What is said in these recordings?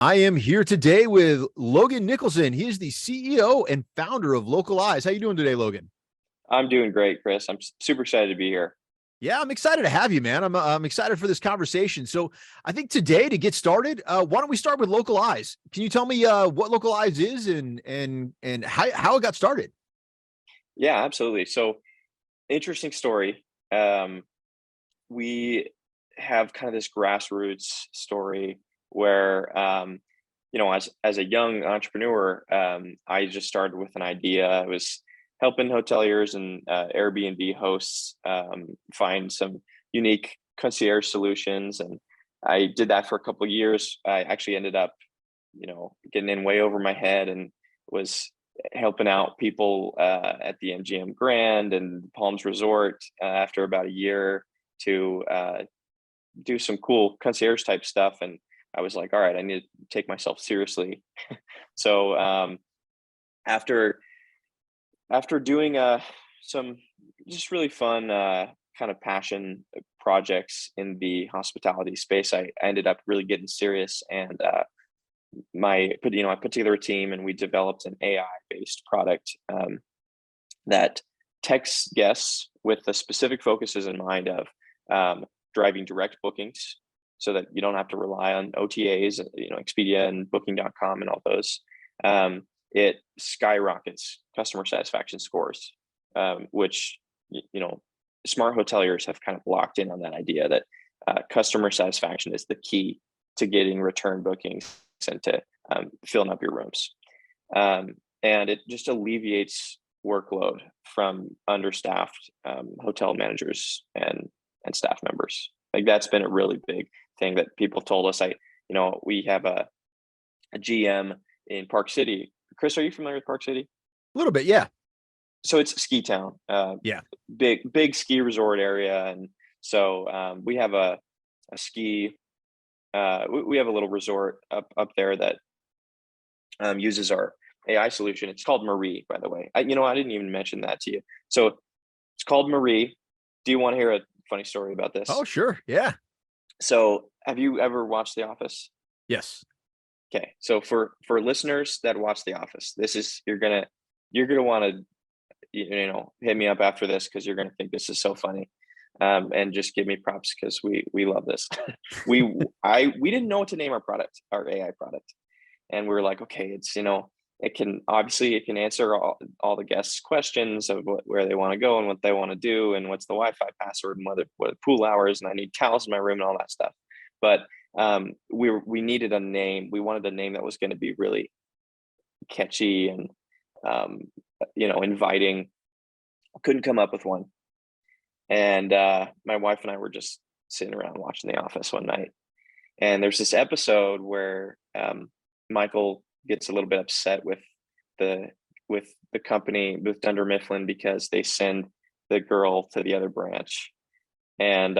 I am here today with Logan Nicholson. He is the CEO and founder of LocalEyes. How you doing today, Logan? I'm doing great, Chris. I'm super excited to be here. Yeah, I'm excited to have you, man. I'm excited for this conversation. So I think today to get started, why don't we start with LocalEyes? Can you tell me what LocalEyes is and how it got started? Yeah, absolutely. So, interesting story. We have kind of this grassroots story where, as a young entrepreneur, I just started with an idea. I was helping hoteliers and Airbnb hosts find some unique concierge solutions, and I did that for a couple of years. I actually ended up, getting in way over my head and was helping out people at the MGM Grand and Palms Resort after about a year to do some cool concierge type stuff. And I was like, all right, I need to take myself seriously. So after doing some just really fun kind of passion projects in the hospitality space, I ended up really getting serious, and I put together a team and we developed an AI based product that texts guests with the specific focuses in mind of driving direct bookings, so that you don't have to rely on OTAs, Expedia and Booking.com and all those. It skyrockets customer satisfaction scores, which smart hoteliers have kind of locked in on that idea that customer satisfaction is the key to getting return bookings and to filling up your rooms. And it just alleviates workload from understaffed hotel managers and staff members. Like, that's been a really big thing that people told us. We have a GM in Park City. Chris, are you familiar with Park City? A little bit, yeah. So it's a ski town, Yeah. big ski resort area, and so we have a ski. We have a little resort up there that uses our AI solution. It's called Marie, by the way. I didn't even mention that to you. So it's called Marie. Do you want to hear a funny story about this? Oh, sure. Yeah. So have you ever watched The Office? Yes. Okay. So for listeners that watch The Office, this is you're gonna want to hit me up after this, because you're gonna think this is so funny. And just give me props, because we love this. we didn't know what to name our AI product, and we were like, okay, it can answer all the guests' questions of where they want to go and what they want to do and what's the Wi-Fi password and what the pool hours, and I need towels in my room and all that stuff. But we needed a name. We wanted a name that was going to be really catchy and inviting. Couldn't come up with one. And my wife and I were just sitting around watching The Office one night, and there's this episode where Michael gets a little bit upset with the company, with Dunder Mifflin, because they send the girl to the other branch, and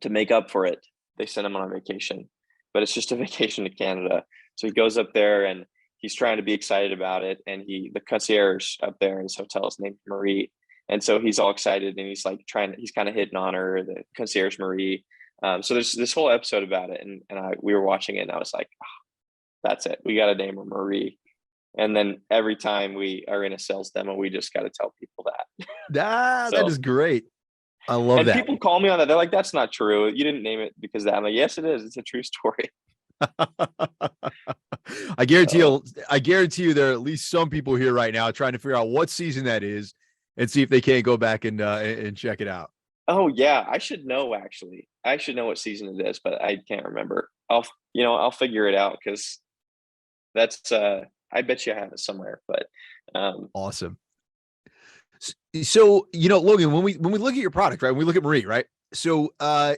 to make up for it, they send him on a vacation, but it's just a vacation to Canada. So he goes up there and he's trying to be excited about it, and the concierge up there in his hotel is named Marie. And so he's all excited, and he's like he's kind of hitting on her, the concierge Marie. So there's this whole episode about it, and we were watching it, and I was like, oh, that's it. We got to name her Marie. And then every time we are in a sales demo, we just got to tell people that. That is great. I love and that. people call me on that. They're like, that's not true. You didn't name it because of that. I'm like, yes, it is. It's a true story. I guarantee you there are at least some people here right now trying to figure out what season that is and see if they can't go back and check it out. Oh yeah, I should know, actually. I should know what season it is, but I can't remember. I'll figure it out, because that's I bet you I have it somewhere. But Awesome. So, Logan, when we look at your product, right, when we look at Marie, right? So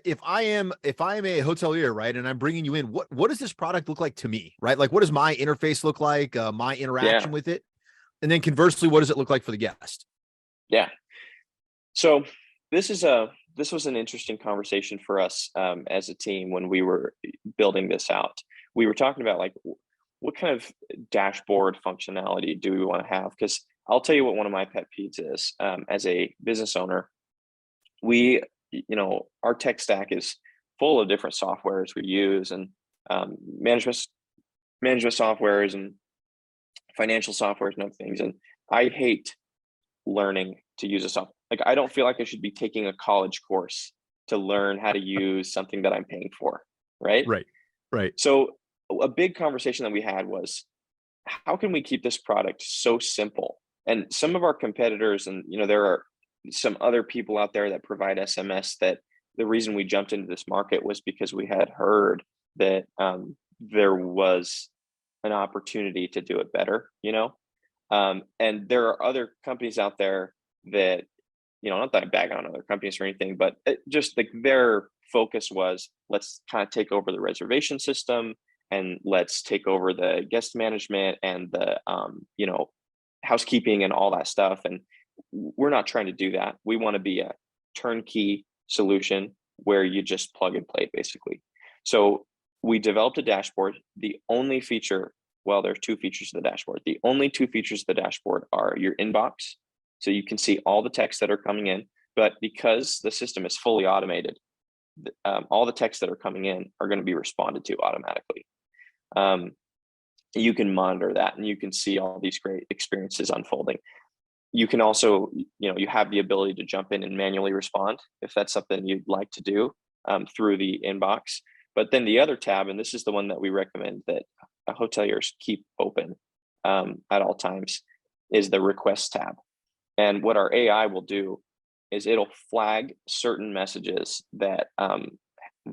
if I am a hotelier, right, and I'm bringing you in, what does this product look like to me, right? Like, what does my interface look like, my interaction yeah, with it? And then conversely, what does it look like for the guest? yeah. So this was an interesting conversation for us as a team when we were building this out. We were talking about, like, what kind of dashboard functionality do we want to have? Because I'll tell you what one of my pet peeves is. As a business owner, our tech stack is full of different softwares we use, and management softwares and financial softwares and other things. And I hate learning to use a software. Like, I don't feel like I should be taking a college course to learn how to use something that I'm paying for, right? Right. Right. So a big conversation that we had was, how can we keep this product so simple? And some of our competitors, and there are some other people out there that provide SMS, that the reason we jumped into this market was because we had heard that there was an opportunity to do it better, and there are other companies out there that, not that I bag on other companies or anything, but just like their focus was, let's kind of take over the reservation system, and let's take over the guest management and the housekeeping and all that stuff. And we're not trying to do that. We want to be a turnkey solution where you just plug and play, basically. So we developed a dashboard. The only feature, well, there's two features of the dashboard. The only two features of the dashboard are your inbox, so you can see all the texts that are coming in. But because the system is fully automated, all the texts that are coming in are going to be responded to automatically. You can monitor that, and you can see all these great experiences unfolding. You can also, you have the ability to jump in and manually respond if that's something you'd like to do through the inbox. But then the other tab, and this is the one that we recommend that hoteliers keep open at all times, is the request tab. And what our AI will do is it'll flag certain messages that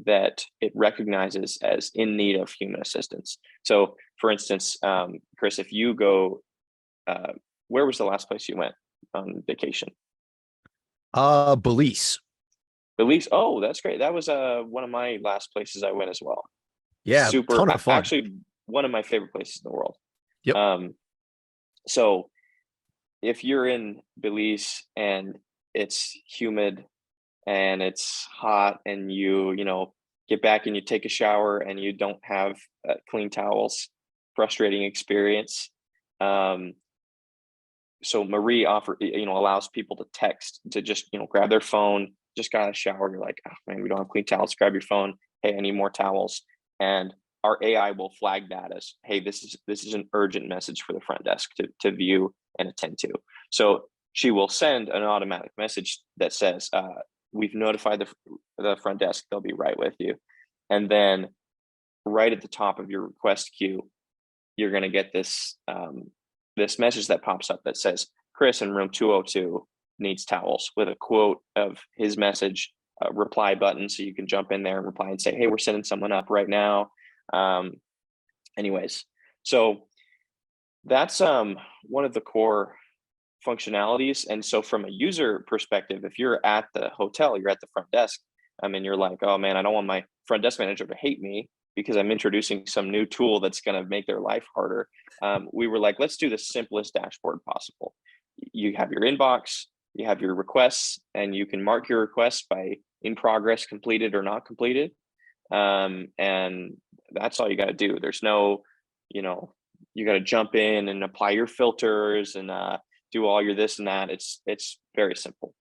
that it recognizes as in need of human assistance. So, for instance, Chris, if you go, where was the last place you went on vacation? Belize. Belize. Oh, that's great. That was one of my last places I went as well. Yeah, Super. ton of fun. Actually, one of my favorite places in the world. Yep. So if you're in Belize and it's humid and it's hot, and you get back and you take a shower and you don't have clean towels, frustrating experience. So Marie allows people to text, to just grab their phone, just got out of the shower, you're like, oh man, we don't have clean towels, grab your phone, hey, I need more towels. And our AI will flag that as, hey, this is an urgent message for the front desk to view and attend to. So she will send an automatic message that says, we've notified the front desk, they'll be right with you. And then right at the top of your request queue, you're going to get this this message that pops up that says, Chris in room 202 needs towels, with a quote of his message, reply button, so you can jump in there and reply and say, hey, we're sending someone up right now. Anyways, so that's one of the core functionalities. And so from a user perspective, if you're at the hotel, you're at the front desk, and you're like, oh man, I don't want my front desk manager to hate me because I'm introducing some new tool that's going to make their life harder. We were like, let's do the simplest dashboard possible. You have your inbox, you have your requests, and you can mark your requests by in progress, completed or not completed. And that's all you got to do. There's no, you got to jump in and apply your filters and do all your this and that. It's very simple.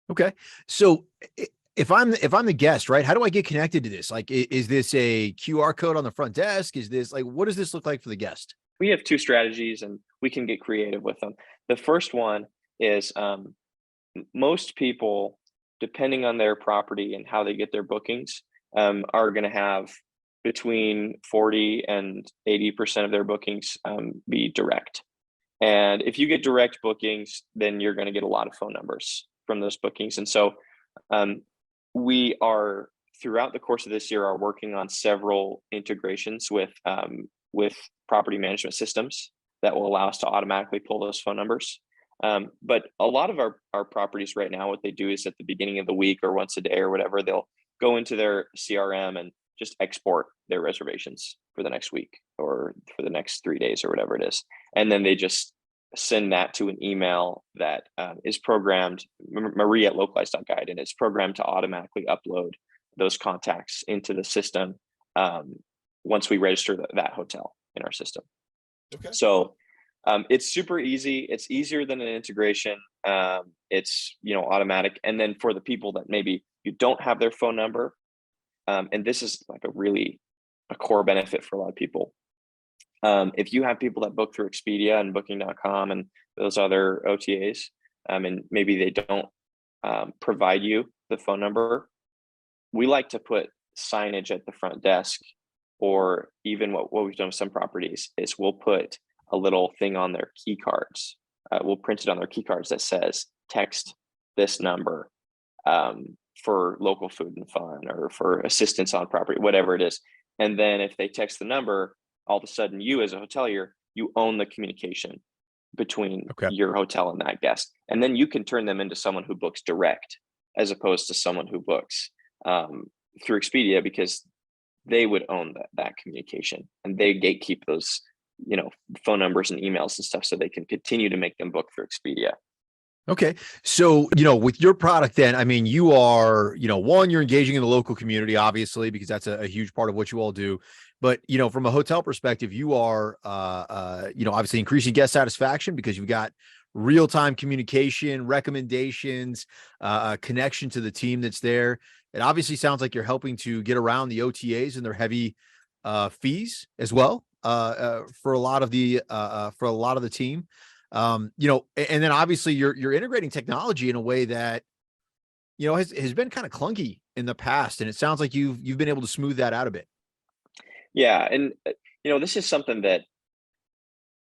Okay. So if I'm the guest, right, how do I get connected to this? Like, is this a QR code on the front desk? Is this like, what does this look like for the guest? We have two strategies, and we can get creative with them. The first one is most people, depending on their property and how they get their bookings, are going to have between 40 and 80% of their bookings be direct. And if you get direct bookings, then you're going to get a lot of phone numbers from those bookings. And so we are, throughout the course of this year, are working on several integrations with property management systems that will allow us to automatically pull those phone numbers. But a lot of our properties right now, what they do is at the beginning of the week or once a day or whatever, they'll go into their CRM and just export their reservations for the next week or for the next 3 days or whatever it is. And then they just send that to an email that is programmed, Marie at localeyes.guide, and it's programmed to automatically upload those contacts into the system once we register that hotel in our system. Okay. So it's super easy. It's easier than an integration. It's automatic. And then for the people that maybe you don't have their phone number, and this is like a really a core benefit for a lot of people. If you have people that book through Expedia and Booking.com and those other OTAs, and maybe they don't provide you the phone number, we like to put signage at the front desk, or even what we've done with some properties is we'll put a little thing on their key cards. We'll print it on their key cards that says, text this number for local food and fun, or for assistance on property, whatever it is. And then if they text the number, all of a sudden you as a hotelier, you own the communication between your hotel and that guest. And then you can turn them into someone who books direct, as opposed to someone who books through Expedia, because they would own that communication, and they gatekeep those, phone numbers and emails and stuff, so they can continue to make them book through Expedia. Okay. So, with your product then, I mean, you are, one, you're engaging in the local community, obviously, because that's a huge part of what you all do. But, from a hotel perspective, you are, obviously increasing guest satisfaction because you've got real-time communication, recommendations, connection to the team that's there. It obviously sounds like you're helping to get around the OTAs and their heavy fees as well, for a lot of the team. And then obviously you're integrating technology in a way that, has been kind of clunky in the past. And it sounds like you've been able to smooth that out a bit. Yeah. And, this is something that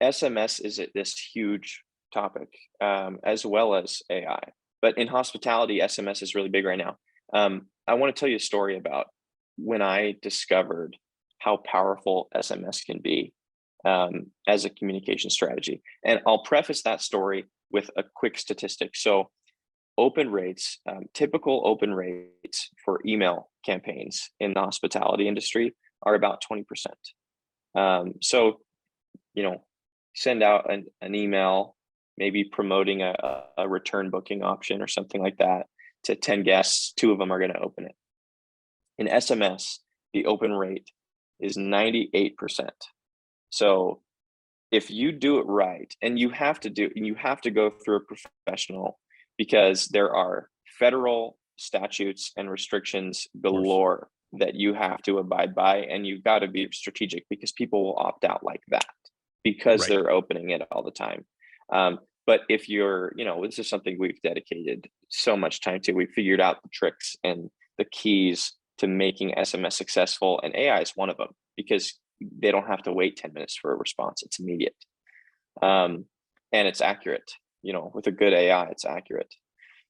SMS is this huge topic, as well as AI. But in hospitality, SMS is really big right now. I want to tell you a story about when I discovered how powerful SMS can be as a communication strategy. And I'll preface that story with a quick statistic. So open rates, typical open rates for email campaigns in the hospitality industry are about 20%. So, send out an email, maybe promoting a return booking option or something like that to 10 guests, 2 of them are going to open it. In SMS, the open rate is 98%. So if you do it right, and you have to go through a professional, because there are federal statutes and restrictions galore that you have to abide by, and you've got to be strategic, because people will opt out like that because they're opening it all the time. But if you're, this is something we've dedicated so much time to. We've figured out the tricks and the keys to making SMS successful, and AI is one of them, because they don't have to wait 10 minutes for a response. It's immediate. And it's accurate. With a good AI, it's accurate.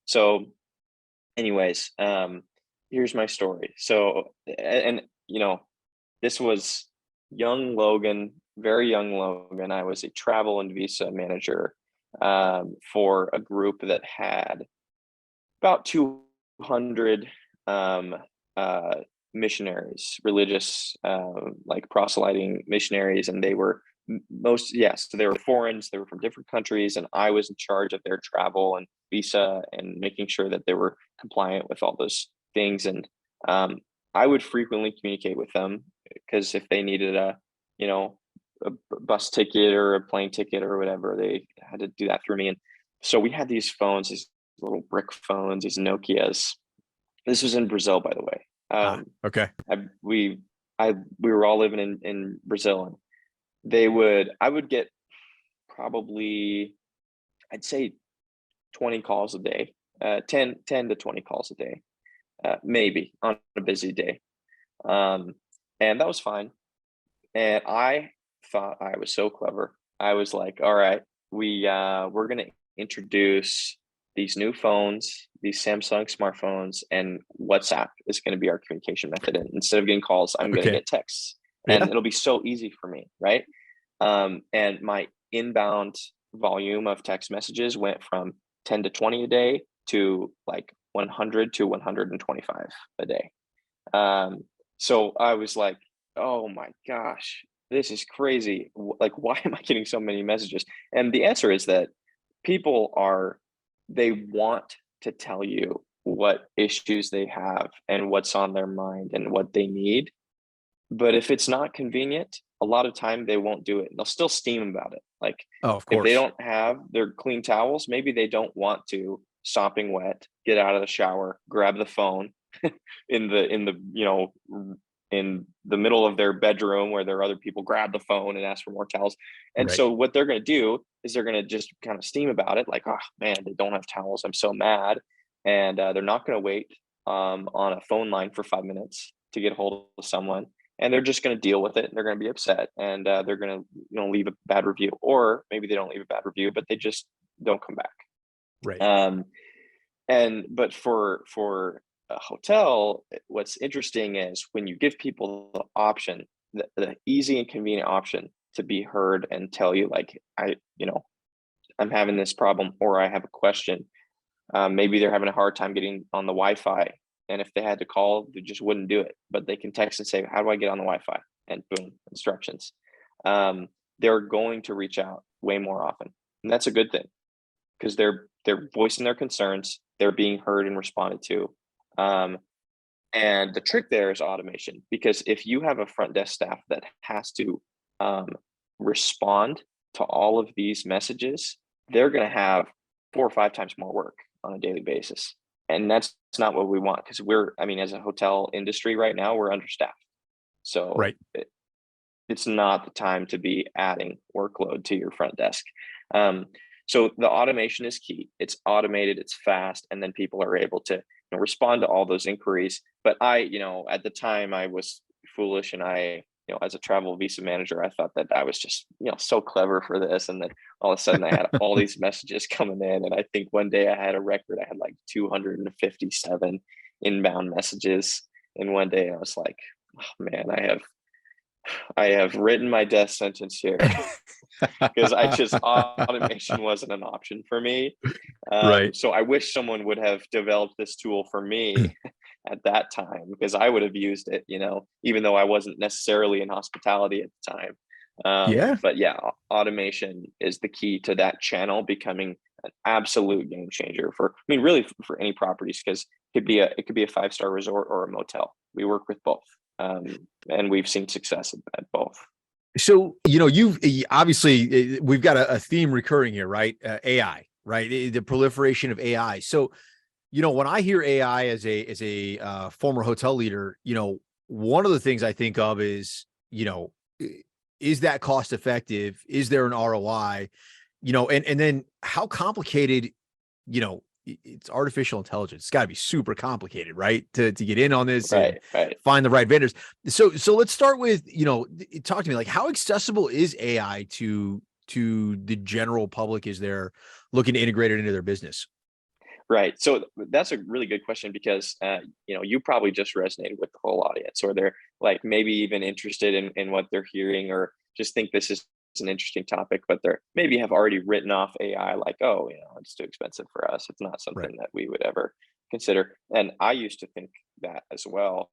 So anyways, here's my story. So, and this was young Logan, very young Logan. I was a travel and visa manager for a group that had about 200 missionaries, religious, like proselyting missionaries. And they were they were foreigners, they were from different countries. And I was in charge of their travel and visa and making sure that they were compliant with all those things. And I would frequently communicate with them, because if they needed a bus ticket or a plane ticket or whatever, they had to do that through me. And so we had these phones, these little brick phones, these Nokias. This was in Brazil, by the way. Okay. We were all living in Brazil, and I would get probably, I'd say 20 calls a day, 10 to 20 calls a day, maybe on a busy day. And that was fine. And I thought I was so clever. I was like, all right, we're going to introduce these new phones, these Samsung smartphones, and WhatsApp is going to be our communication method. And instead of getting calls, I'm going to get texts, and it'll be so easy for me. Right. And my inbound volume of text messages went from 10 to 20 a day to like 100 to 125 a day. So I was like, oh my gosh, this is crazy. Like, why am I getting so many messages? And the answer is that people they want to tell you what issues they have and what's on their mind and what they need. But if it's not convenient, a lot of time they won't do it. They'll still steam about it. Like, of if course, they don't have their clean towels, maybe they don't want to, sopping wet, get out of the shower, grab the phone in the in the middle of their bedroom where there are other people grab the phone and ask for more towels. And Right. so what they're going to do is they're going to just kind of steam about it, like, oh man, they don't have towels, I'm so mad. And they're not going to wait on a phone line for 5 minutes to get a hold of someone, and they're just going to deal with it, and they're going to be upset, and they're going to leave a bad review, or maybe they don't leave a bad review, but they just don't come back. Right. um, but for a hotel, what's interesting is when you give people the option, the easy and convenient option to be heard and tell you, like, I'm having this problem, or I have a question. Maybe they're having a hard time getting on the Wi-Fi, and if they had to call, they just wouldn't do it. But they can text and say, "How do I get on the Wi-Fi?" And boom, instructions. They're going to reach out way more often, and that's a good thing because they're voicing their concerns, they're being heard and responded to. Um, and the trick there is automation, because if you have a front desk staff that has to um, respond to all of these messages, they're going to have 4 or 5 times more work on a daily basis. And that's not what we want, because as a hotel industry right now, we're understaffed. So Right. it's not the time to be adding workload to your front desk. Um, so the automation is key. It's automated, it's fast, and then people are able to respond to all those inquiries. But at the time I was foolish, and as a travel visa manager, I thought that I was just, so clever for this. And then all of a sudden I had all these messages coming in. And I think one day I had a record, I had like 257 inbound messages in one day. I was like, oh man, I have written my death sentence here because automation wasn't an option for me. Right. So I wish someone would have developed this tool for me at that time, because I would have used it, even though I wasn't necessarily in hospitality at the time. Yeah. But yeah, automation is the key to that channel becoming an absolute game changer really for any properties, because it could be a 5-star resort or a motel. We work with both. And we've seen success at both. So, you've obviously, we've got a theme recurring here, right? AI, right? The proliferation of AI. So, when I hear AI as a former hotel leader, one of the things I think of is, is that cost effective? Is there an ROI? And then how complicated, it's artificial intelligence. It's got to be super complicated, right? To get in on this and Right. find the right vendors. So let's start with, talk to me, like, how accessible is AI to the general public as they're looking to integrate it into their business? Right. So that's a really good question, because you probably just resonated with the whole audience, or they're like maybe even interested in what they're hearing, or just think this is an interesting topic, but they're maybe have already written off AI like, oh, it's too expensive for us. It's not Right. something that we would ever consider. And I used to think that as well.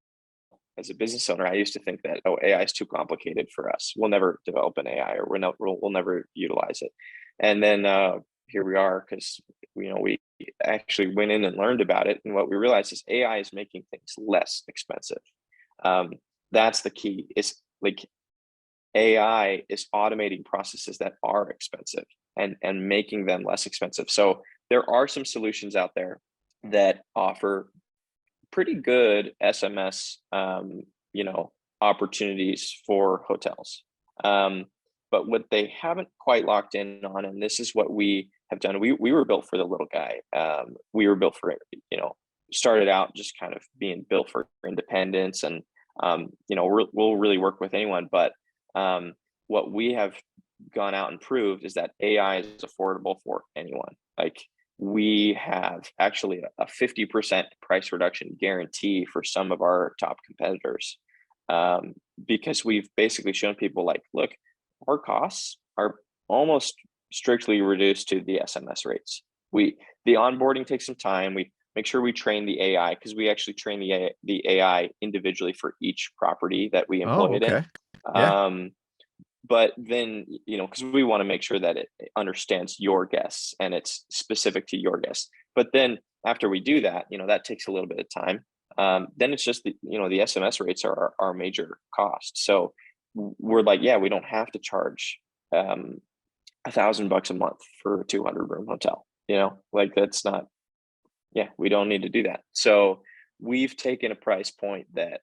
As a business owner, I used to think that, oh, AI is too complicated for us. We'll never develop an AI, or we'll never utilize it. And then here we are, because we actually went in and learned about it, and what we realized is AI is making things less expensive. Um, that's the key. It's like AI is automating processes that are expensive, and making them less expensive. So there are some solutions out there that offer pretty good SMS, opportunities for hotels. Um, but what they haven't quite locked in on, and this is what we have done, we were built for the little guy. We were built for, started out just kind of being built for independence, and, we'll really work with anyone. But what we have gone out and proved is that AI is affordable for anyone. Like, we have actually a 50% price reduction guarantee for some of our top competitors, because we've basically shown people, like, look, our costs are almost strictly reduced to the SMS rates. The onboarding takes some time. We make sure we train the AI, because we actually train the AI individually for each property that we Oh, employ it in. okay. Yeah. But then, because we want to make sure that it understands your guests and it's specific to your guests. But then after we do that, that takes a little bit of time. Then it's just the SMS rates are our major cost. So we're like, yeah, we don't have to charge $1,000 a month for a 200 room hotel. Like, that's not, yeah, we don't need to do that. So we've taken a price point that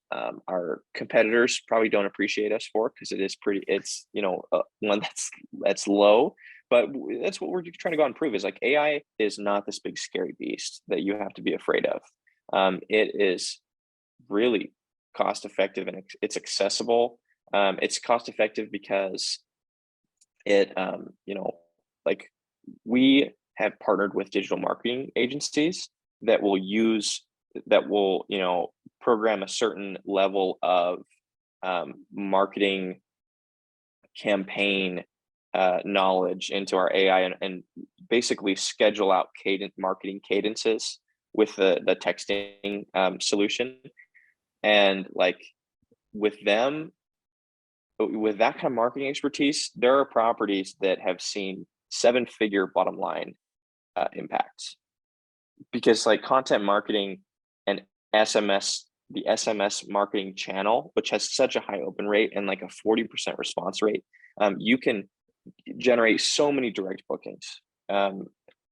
our competitors probably don't appreciate us for, because it's one that's low, but that's what we're trying to go out and prove is like AI is not this big scary beast that you have to be afraid of. It is really cost effective, and it's accessible. It's cost effective because it like we have partnered with digital marketing agencies that will program a certain level of marketing campaign knowledge into our AI, and basically schedule out marketing cadences with the texting solution. And like with them, with that kind of marketing expertise, there are properties that have seen 7-figure bottom line impacts, because like content marketing and the SMS marketing channel, which has such a high open rate and like a 40% response rate, you can generate so many direct bookings.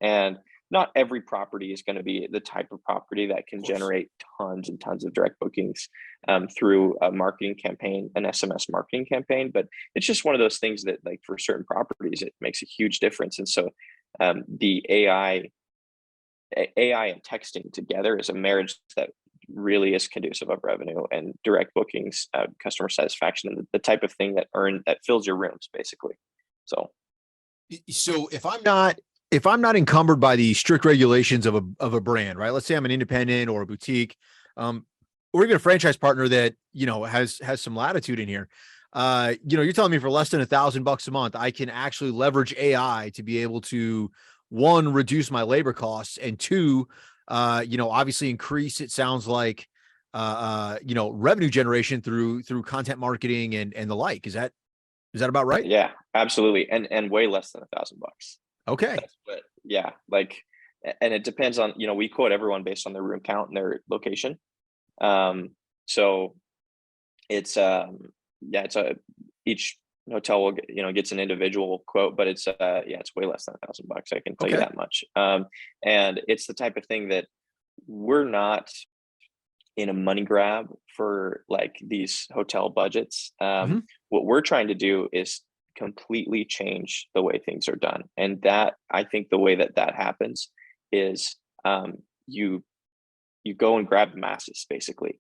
And not every property is going to be the type of property that can generate tons and tons of direct bookings through a marketing campaign, an SMS marketing campaign. But it's just one of those things that, like, for certain properties, it makes a huge difference. And so the AI and texting together is a marriage that really is conducive of revenue and direct bookings, customer satisfaction, and the type of thing that fills your rooms, basically. So if I'm not encumbered by the strict regulations of a brand, right? Let's say I'm an independent or a boutique, or even a franchise partner that, has some latitude in here. You're telling me for less than $1,000 a month, I can actually leverage AI to be able to, one, reduce my labor costs, and two, obviously increase, it sounds like, revenue generation through content marketing and the like. Is that about right? Yeah, absolutely. And way less than $1,000. Okay. Yeah. Like, and it depends on, we quote everyone based on their room count and their location. So it's, each hotel will get, gets an individual quote, but it's way less than $1,000. I can tell you that much. And it's the type of thing that we're not in a money grab for, like, these hotel budgets. What we're trying to do is completely change the way things are done. And that, I think the way that happens is you go and grab the masses, basically.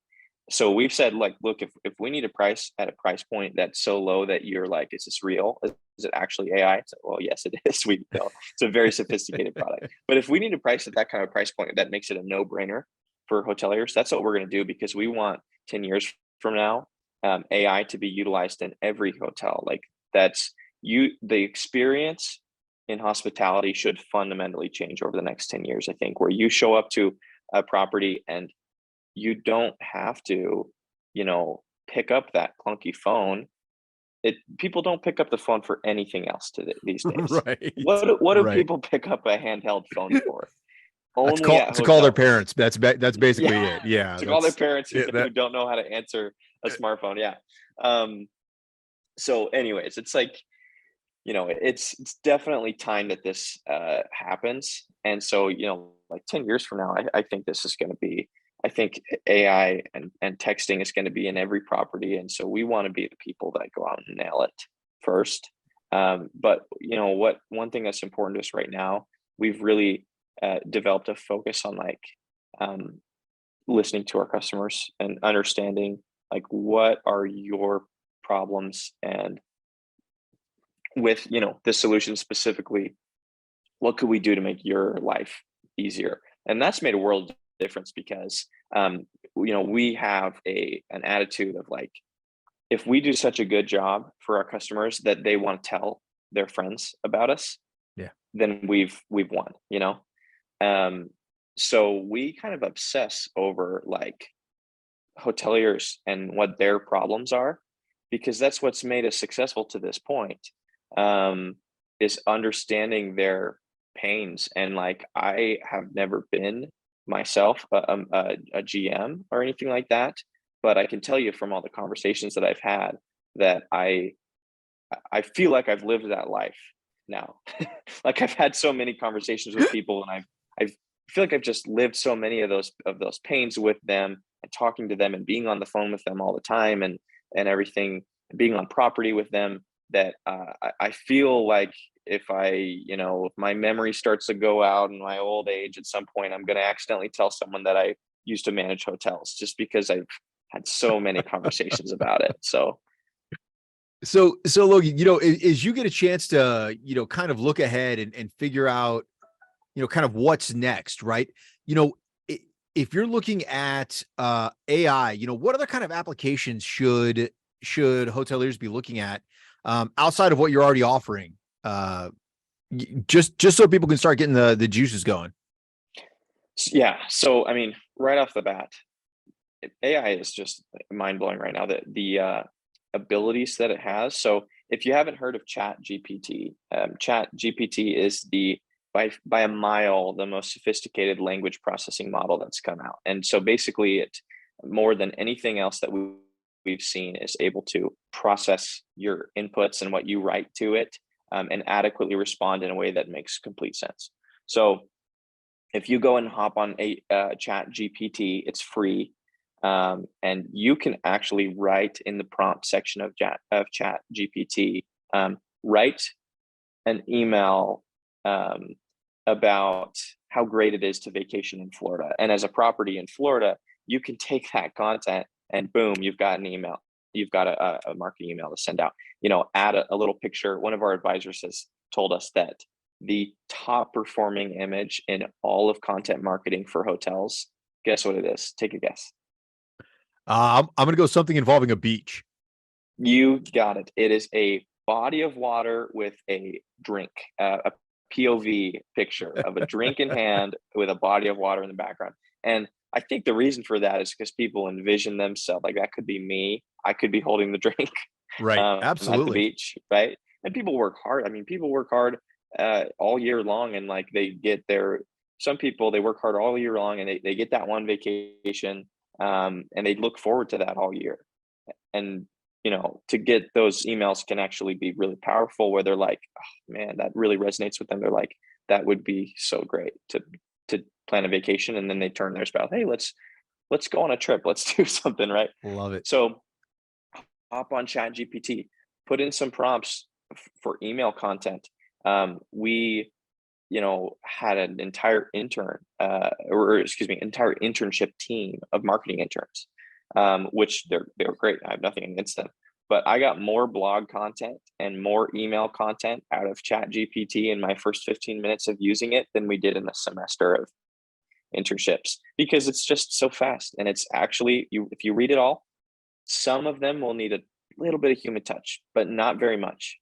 So we've said, like, look, if we need a price at a price point that's so low that you're like, is this real? Is it actually AI? It's like, well, yes, it is. We know it's a very sophisticated product. But if we need a price at that kind of price point that makes it a no-brainer for hoteliers, that's what we're going to do, because we want 10 years from now, AI to be utilized in every hotel. Like, the experience in hospitality should fundamentally change over the next 10 years, I think, where you show up to a property and you don't have to, pick up that clunky phone. People don't pick up the phone for anything else these days. Right. What do people pick up a handheld phone for? Only to call their parents. That's basically it. Yeah. To call their parents who don't know how to answer a smartphone. Yeah. So anyways, it's like, it's definitely time that this happens. And so, like 10 years from now, I think this is going to be, I think AI and texting is going to be in every property. And so we want to be the people that go out and nail it first. But one thing that's important to us right now, we've really developed a focus on, like, listening to our customers and understanding, like, what are your problems, and with the solution specifically, what could we do to make your life easier? And that's made a world of difference, because we have an attitude of, like, if we do such a good job for our customers that they want to tell their friends about us, then we've won. So we kind of obsess over, like, hoteliers and what their problems are, because that's what's made us successful to this point, is understanding their pains. And, like, I have never been myself a GM or anything like that, but I can tell you from all the conversations that I've had that I feel like I've lived that life now. Like, I've had so many conversations with people, and I've feel like I've just lived so many of those pains with them, and talking to them and being on the phone with them all the time, and everything, being on property with them, that I feel like if if my memory starts to go out in my old age, at some point, I'm going to accidentally tell someone that I used to manage hotels, just because I've had so many conversations about it. So So Logan, as you get a chance to, kind of look ahead and figure out, kind of what's next, right? You know, if you're looking at AI, what other kind of applications should hoteliers be looking at outside of what you're already offering? Just so people can start getting the juices going. yeah, so I mean, right off the bat, AI is just mind blowing right now. That the abilities that it has. So if you haven't heard of Chat GPT, Chat GPT is by a mile the most sophisticated language processing model that's come out. And so basically, it, more than anything else that we've seen, is able to process your inputs and what you write to it, and adequately respond in a way that makes complete sense. So if you go and hop on a Chat GPT, it's free. And you can actually write in the prompt section of Chat GPT, write an email about how great it is to vacation in Florida. And as a property in Florida, you can take that content and boom, you've got an email. You've got a marketing email to send out. Add a little picture. One of our advisors has told us that the top performing image in all of content marketing for hotels, guess what it is? Take a guess. I'm going to go something involving a beach. You got it. It is a body of water with a drink, a POV picture of a drink in hand with a body of water in the background. And I think the reason for that is because people envision themselves, like, that could be me. I could be holding the drink Right. at the Absolutely. beach, right? And people work hard. I mean, people work hard all year long, and like they get their. Some people, they work hard all year long, and they get that one vacation, and they look forward to that all year. And to get those emails can actually be really powerful, where they're like, oh, man, that really resonates with them. They're like, that would be so great to plan a vacation, and then they turn their spouse, hey, let's go on a trip, let's do something, right? Love it. So hop on Chat GPT, put in some prompts for email content. We had an entire entire internship team of marketing interns, which they're great. I have nothing against them, but I got more blog content and more email content out of Chat GPT in my first 15 minutes of using it than we did in a semester of internships, because it's just so fast. And it's actually, if you read it all, some of them will need a little bit of human touch, but not very much.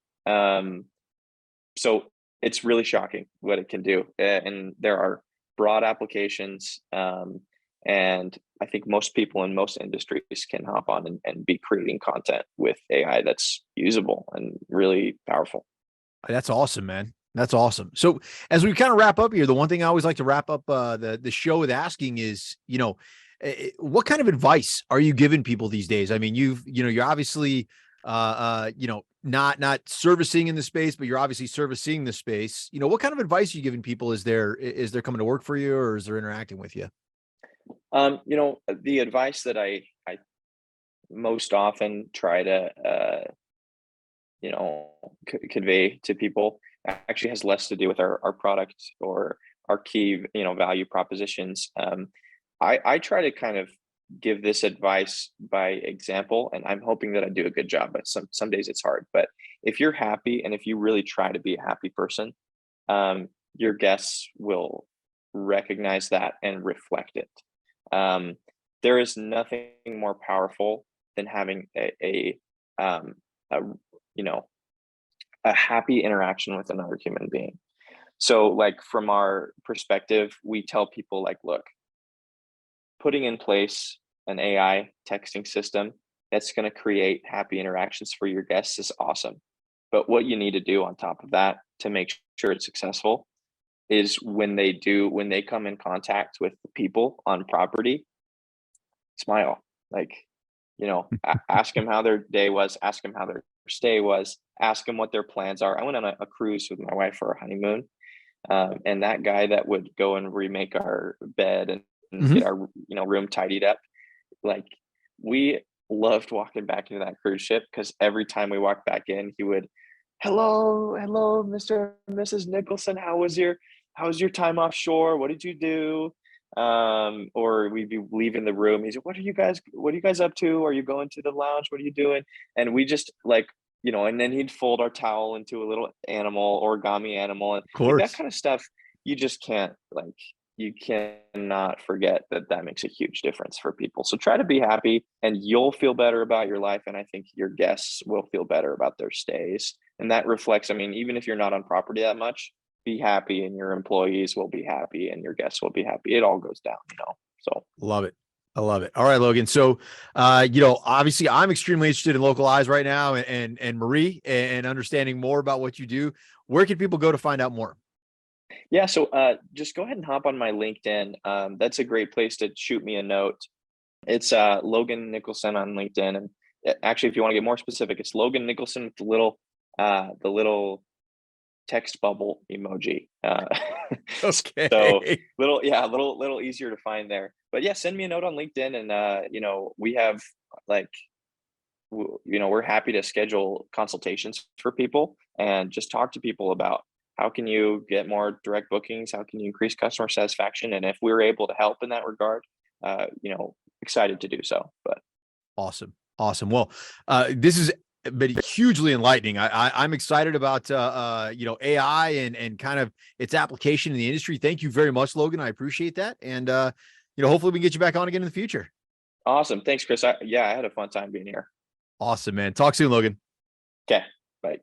So it's really shocking what it can do. And there are broad applications. And I think most people in most industries can hop on and be creating content with AI that's usable and really powerful. That's awesome, man. That's awesome. So as we kind of wrap up here, the one thing I always like to wrap up the show with asking is, what kind of advice are you giving people these days? I mean, you're obviously not servicing in the space, but you're obviously servicing the space. What kind of advice are you giving people as they're coming to work for you, or is they're interacting with you? The advice that I most often try to convey to people actually has less to do with our product or our key value propositions. I try to kind of give this advice by example, and I'm hoping that I do a good job, but some days it's hard. But if you're happy, and if you really try to be a happy person, your guests will recognize that and reflect it. There is nothing more powerful than having um, a a happy interaction with another human being. So, like, from our perspective, we tell people, like, look, putting in place an AI texting system that's going to create happy interactions for your guests is awesome. But what you need to do on top of that to make sure it's successful is when they come in contact with the people on property, smile. Like, ask them how their day was, ask them how their stay was, ask them what their plans are. I went on a cruise with my wife for our honeymoon, And that guy that would go and remake our bed and Mhm. get our, room tidied up, like, we loved walking back into that cruise ship because every time we walked back in, he would, "Hello, hello, Mr. and Mrs. Nicholson. How was your time offshore? What did you do?" Or we'd be leaving the room. He's like, "What are you guys up to? Are you going to the lounge? What are you doing?" And we just like, and then he'd fold our towel into a little animal, origami animal, and Of like that course. kind of stuff. You just can't like you cannot forget that that makes a huge difference for people. So try to be happy and you'll feel better about your life. And I think your guests will feel better about their stays. And that reflects, I mean, even if you're not on property that much, be happy and your employees will be happy and your guests will be happy. It all goes down. So Love it. I love it. All right, Logan. So, obviously I'm extremely interested in localize right now and Marie and understanding more about what you do. Where can people go to find out more? yeah, so just go ahead and hop on my LinkedIn. That's a great place to shoot me a note. It's Logan Nicholson on LinkedIn, and actually, if you want to get more specific, it's Logan Nicholson with the little text bubble emoji. So Okay. little easier to find there. But yeah, send me a note on LinkedIn, and we have like we're happy to schedule consultations for people and just talk to people about how can you get more direct bookings, how can you increase customer satisfaction, and if we're able to help in that regard, excited to do so. But Awesome. Awesome. Well, this has been hugely enlightening. I'm excited about AI and kind of its application in the industry. Thank you very much, Logan. I appreciate that. And hopefully we can get you back on again in the future. awesome, thanks, Chris. I had a fun time being here. Awesome, man. Talk soon, Logan. Okay, bye.